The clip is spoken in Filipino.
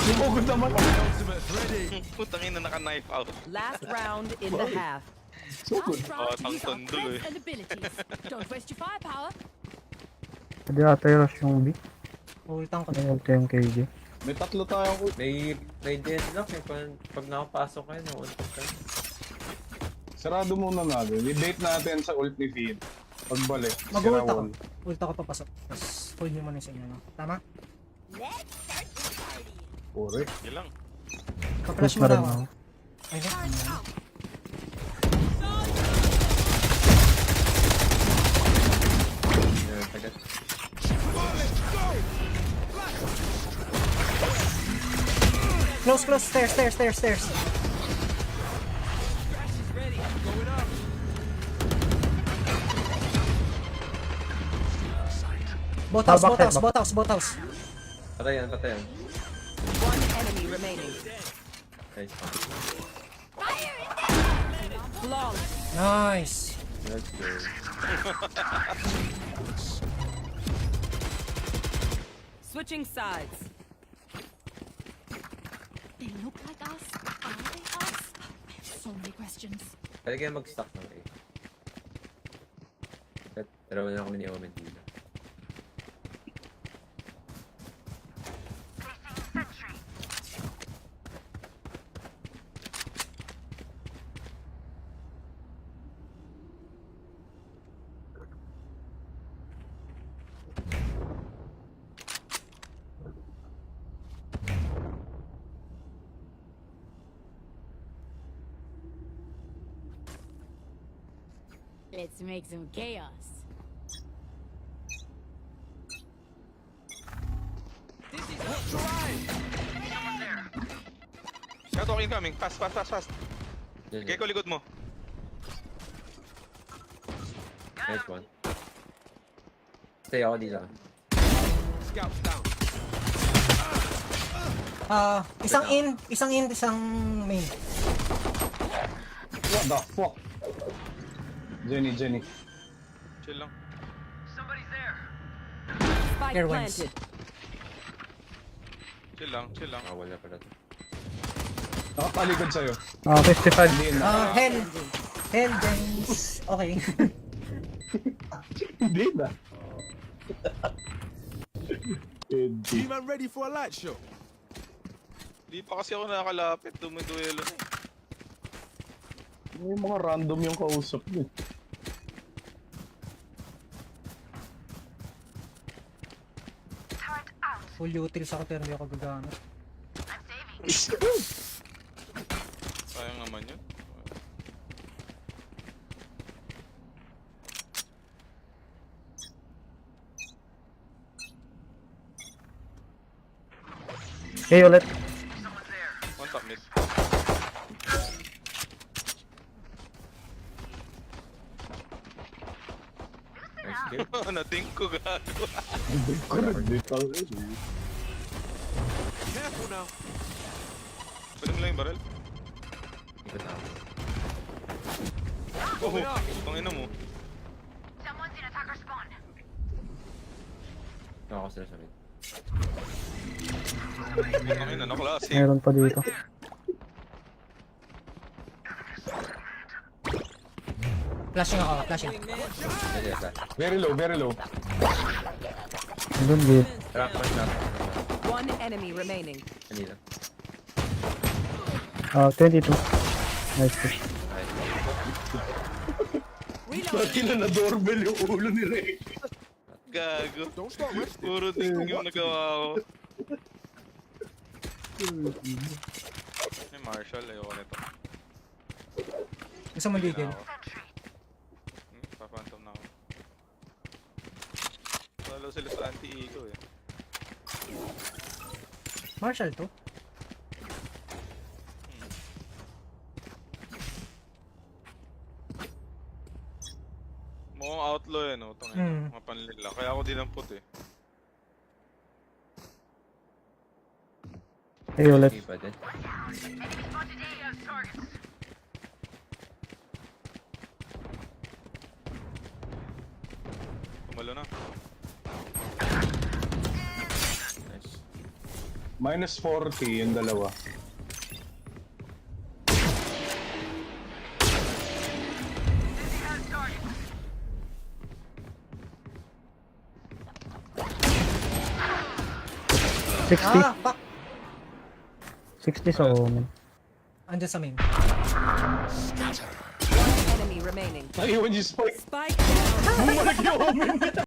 Lumugod naman. Putang ina, naka-knife out. Last round in the half. Sugod. Oh, tang tondo eh. And abilities. Don't waste your firepower. Hindi ata yung rush yung B. Ultang ko. May ulti yung KJ. May tatlo tayong ult. May deadlock eh. Pag nakapasok kayo, nauntok kayo. Sarado muna natin. I-date natin sa ult ni Finn. Pagbalik. Mag-ult sira ako. wall. Ult ako papasok. Tapos hold nyo muna sa inyo, no? Tama? Pure. Yun lang. Pa-flash Push mo na na rin ako. ako. Ay, no? Yun, tagat. Close, stairs. Boathouse. Patay yan. One enemy remaining. Nice. Long. Nice. Let's go. Switching sides. They look like us. Are they us? I have so many questions. Pwede kayo mag-stock ng A. Dalawa na kami ni Omen dito. Let's make some chaos. Shadow incoming. Fast. Yun, Gecko, likod mo. Nice one. Stay ako dito. Isang in, isang main. What the fuck? Jenny. Chill lang. Spike Air wins. planted. Chill lang. Ah, wala pala to. Nakatalikod sa'yo. 55. Hindi na. Hell, James. Okay. Hindi na. Hindi. G-Man ready for a light show. Di pa kasi ako nakakalapit. Dumiduelo na eh. May mga random yung kausap niyo. Full utils ako pero hindi ako gagana. Sayang naman yun. Okay, ulit. One top mid. Nice kill. Nating ko gago. Correct. Careful now. Pwede mo lang yung barrel. Ikot na ako. Oh, tangina mo. Ako sila sa mid. Tangina, naklase. Meron pa dito. Flashing ako. Pwede ka. Very low. Doon, good. Trap. One enemy remaining. Kanina. 22. Nice push. Pati na doorbell yung ulo ni Ray. Gago. Don't start resting. Puro tingin yung nagawa ko. May Marshall, ayoko nito. Gusto mo ligil? Paphantom na ako. Lalo sila sa anti-ego eh. Marshall to? Mukhang outlaw eh, no? Tangina, mapanlil lang. Kaya ako dinampot eh. Okay, ulit. Hindi pa din. Tumalo na. Nice. Minus 40 yung dalawa. Ah, fuck! 60 sa omen. Andyan sa main. One enemy remaining. Naiwan yung spike. Spike down. Bumalik yung omen.